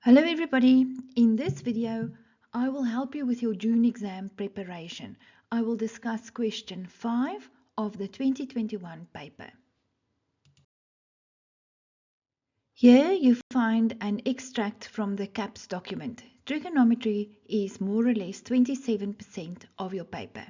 Hello everybody, in this video I will help you with your June exam preparation. I will discuss question 5 of the 2021 paper. Here you find an extract from the CAPS document. Trigonometry is more or less 27% of your paper.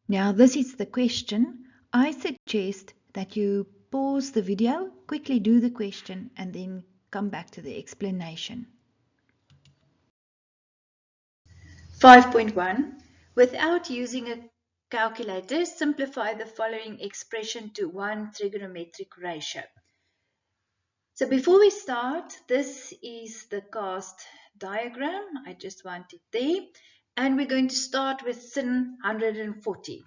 Now this is the question. I suggest that you pause the video, quickly do the question and then come back to the explanation. 5.1. Without using a calculator, simplify the following expression to one trigonometric ratio. So before we start, this is the cast diagram. I just want it there. And we're going to start with sin 140.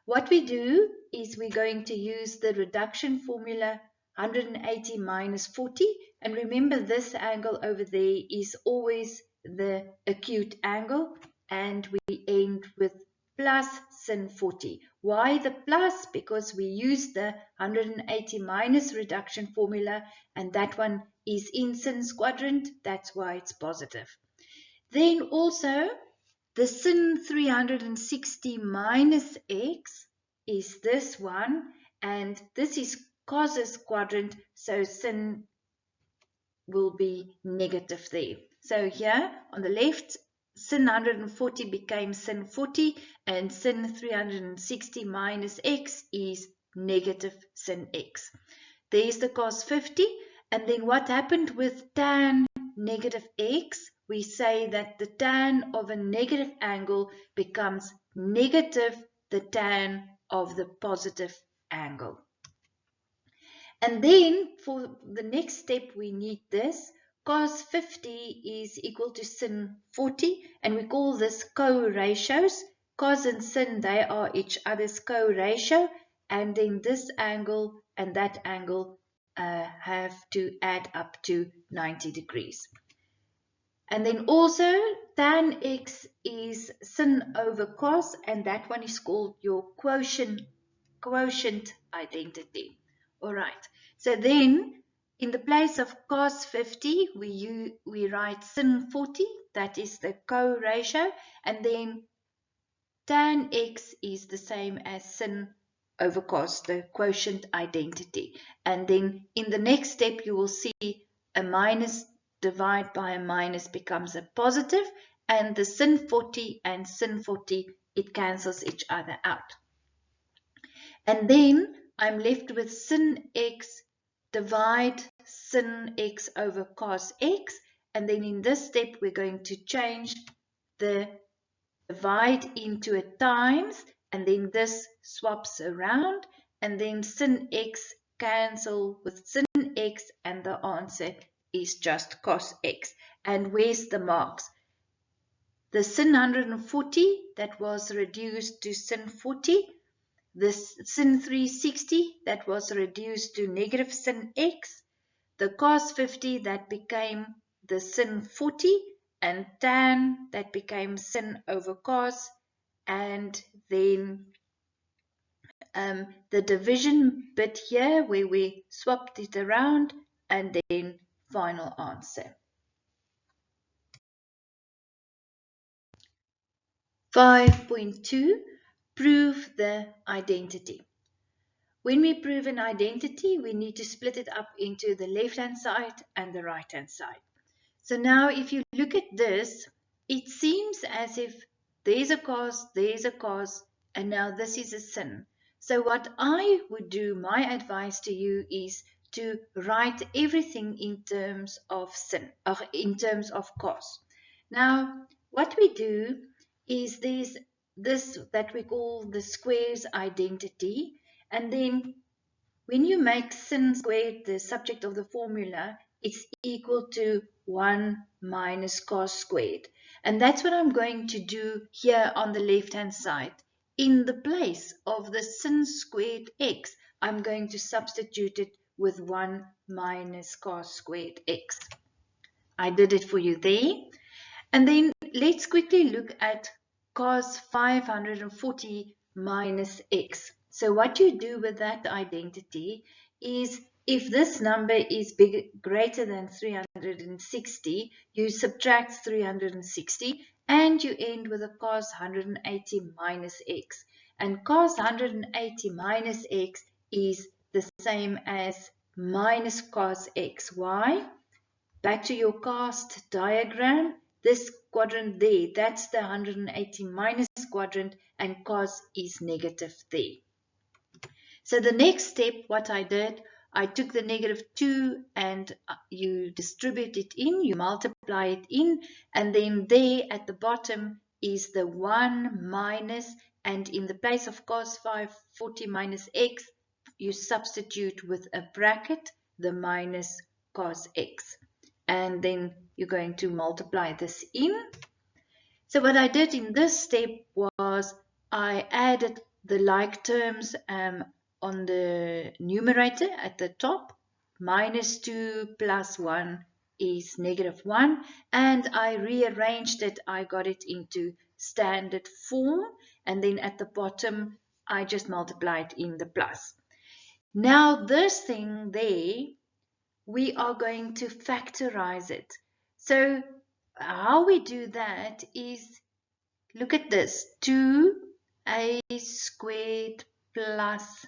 What we do is we're going to use the reduction formula 180 minus 40. And remember, this angle over there is always the acute angle. And we end with plus sin 40. Why the plus? Because we use the 180 minus reduction formula. And that one is in sin's quadrant. That's why it's positive. Then also, the sin 360 minus x is this one, and this is cos's quadrant, so sin will be negative there. So here on the left, sin 140 became sin 40, and sin 360 minus x is negative sin x. There's the cos 50, and then what happened with tan negative x? We say that the tan of a negative angle becomes negative the tan of the positive angle. And then for the next step, we need this. Cos 50 is equal to sin 40, and we call this co-ratios. Cos and sin, they are each other's co-ratio, and then this angle and that angle have to add up to 90 degrees. And then also tan x is sin over cos, and that one is called your quotient identity. All right. So then in the place of cos 50, we write sin 40, that is the co-ratio, and then tan x is the same as sin over cos, the quotient identity. And then in the next step, you will see a minus divide by a minus becomes a positive, and the sin 40 and sin 40, it cancels each other out. And then I'm left with sin x divide sin x over cos x, and then in this step we're going to change the divide into a times, and then this swaps around, and then sin x cancel with sin x, and the answer is just cos x. And where's the marks? The sin 140 that was reduced to sin 40, this sin 360 that was reduced to negative sin x, the cos 50 that became the sin 40, and tan that became sin over cos, and then the division bit here where we swapped it around, and then final answer. 5.2, prove the identity. When we prove an identity, we need to split it up into the left-hand side and the right-hand side. So now if you look at this, it seems as if there's a cos, and now this is a sin. So what I would do, my advice to you is to write everything in terms of sin, or in terms of cos. Now, what we do is there's this that we call the squares identity, and then when you make sin squared the subject of the formula, it's equal to 1 minus cos squared. And that's what I'm going to do here on the left-hand side. In the place of the sin squared x, I'm going to substitute it with 1 minus cos squared x. I did it for you there. And then let's quickly look at cos 540 minus x. So what you do with that identity is if this number is greater than 360, you subtract 360 and you end with a cos 180 minus x. And cos 180 minus x is the same as minus cos x. Why? Back to your cast diagram, this quadrant there, that's the 180 minus quadrant, and cos is negative there. So the next step, what I did, I took the -2 and you distribute it in, you multiply it in, and then there at the bottom is the 1 minus, and in the place of cos 540 minus x, you substitute with a bracket the minus cos x. And then you're going to multiply this in. So what I did in this step was I added the like terms on the numerator at the top. -2 plus 1 is -1, and I rearranged it. I got it into standard form, and then at the bottom I just multiplied in the plus. Now this thing there, we are going to factorize it. So how we do that is, look at this, 2a squared plus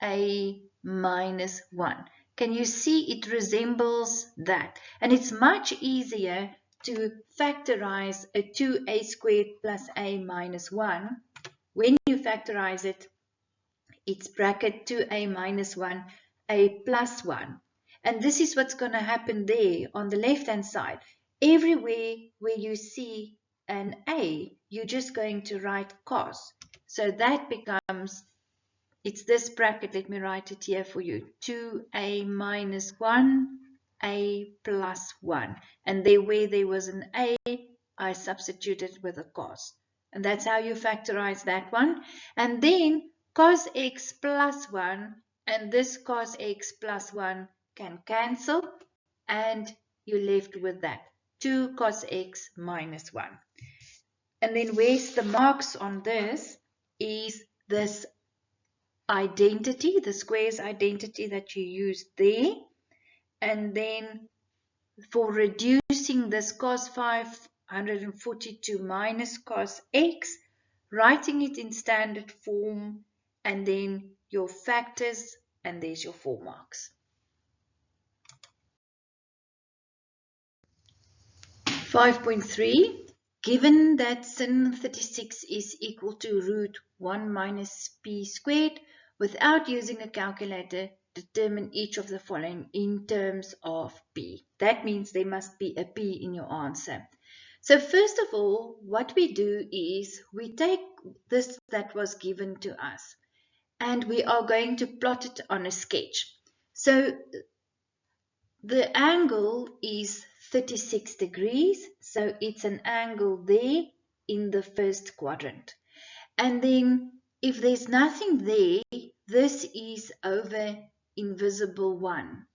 a minus 1. Can you see it resembles that? And it's much easier to factorize a 2a squared plus a minus 1. When you factorize it, it's bracket 2a minus 1, a plus 1. And this is what's going to happen there on the left-hand side. Everywhere where you see an a, you're just going to write cos. So that becomes, it's this bracket, let me write it here for you, 2a minus 1, a plus 1. And there where there was an a, I substituted with a cos. And that's how you factorize that one. And then cos x plus 1 and this cos x plus 1 can cancel, and you're left with that, 2 cos x minus 1. And then where's the marks on this is this identity, the squares identity that you use there. And then for reducing this cos 542 minus cos x, writing it in standard form, and then your factors, and there's your 4 marks. 5.3, given that sin 36 is equal to root 1 minus p squared, without using a calculator, determine each of the following in terms of p. That means there must be a p in your answer. So first of all, what we do is we take this that was given to us and we are going to plot it on a sketch. So the angle is 36 degrees, so it's an angle there in the first quadrant. And then if there's nothing there, this is over invisible 1.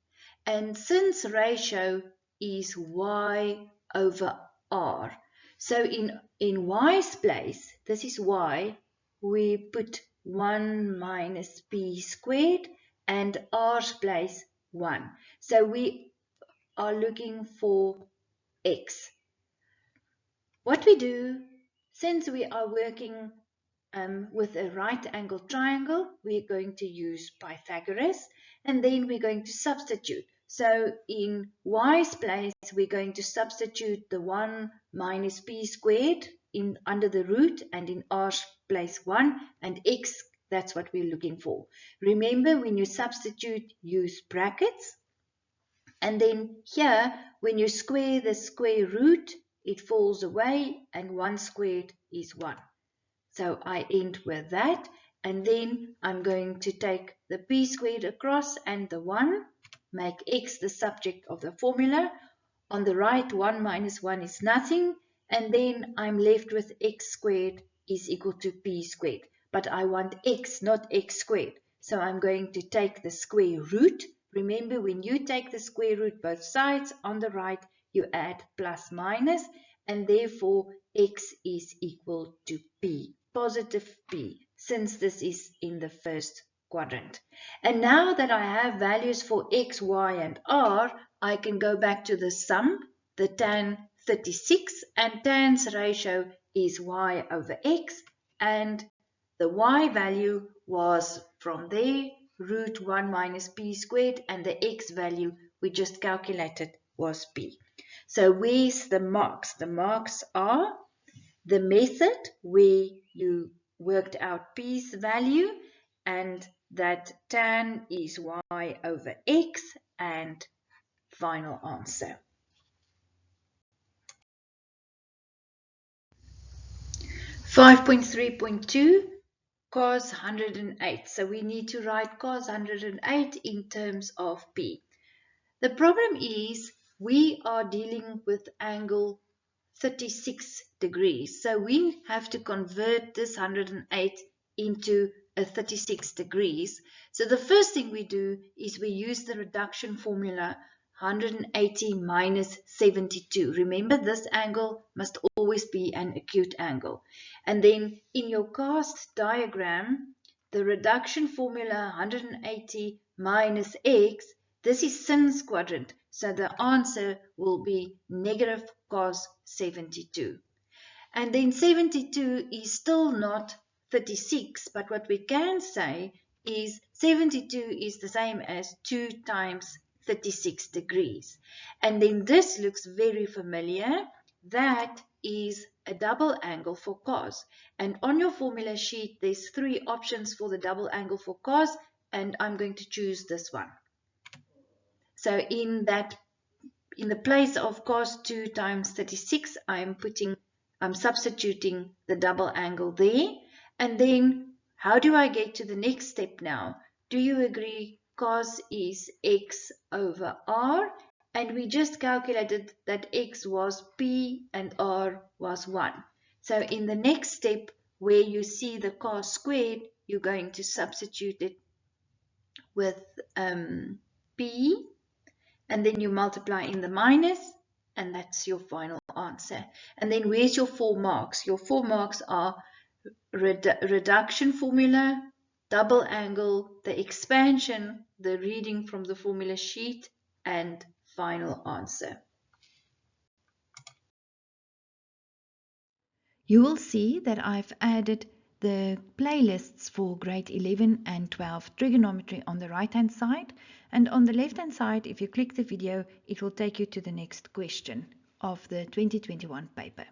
And since ratio is y over r, so in y's place, this is y, we put 1 minus p squared, and r's place 1. So we are looking for x. What we do, since we are working with a right angle triangle, we're going to use Pythagoras, and then we're going to substitute. So in y's place, we're going to substitute the 1 minus p squared under the root, and in r's place 1, and x, that's what we're looking for. Remember, when you substitute, use brackets. And then here, when you square the square root, it falls away, and 1 squared is 1. So I end with that, and then I'm going to take the p squared across and the 1, make x the subject of the formula. On the right, 1 minus 1 is nothing, and then I'm left with x squared is equal to p squared. But I want x, not x squared. So I'm going to take the square root. Remember, when you take the square root both sides, on the right, you add plus minus, and therefore x is equal to p, positive p, since this is in the first quadrant. And now that I have values for x, y, and r, I can go back to the sum, the tan 36, and tan's ratio is y over x, and the y value was from there root 1 minus p squared, and the x value we just calculated was p. So where's the marks? The marks are the method where you worked out p's value, and that tan is y over x, and final answer. Five 5.3.2 cos 108. So we need to write cos 108 in terms of p. The problem is we are dealing with angle 36 degrees. So we have to convert this 108 into a 36 degrees. So the first thing we do is we use the reduction formula 180 minus 72. Remember, this angle must always be an acute angle. And then in your cast diagram, the reduction formula 180 minus x, this is sin's quadrant, so the answer will be negative cos 72. And then 72 is still not 36, but what we can say is 72 is the same as 2 times 36 degrees. And then this looks very familiar. That is a double angle for cos. And on your formula sheet, there's 3 options for the double angle for cos, and I'm going to choose this one. So in the place of cos 2 times 36, I'm substituting the double angle there. And then how do I get to the next step now? Do you agree cos is x over r? And we just calculated that x was p and r was 1. So in the next step, where you see the cos squared, you're going to substitute it with p, and then you multiply in the minus, and that's your final answer. And then where's your 4 marks? Your 4 marks are reduction formula, double angle, the expansion, the reading from the formula sheet, and final answer. You will see that I've added the playlists for grade 11 and 12 trigonometry on the right hand side, and on the left hand side, if you click the video, it will take you to the next question of the 2021 paper.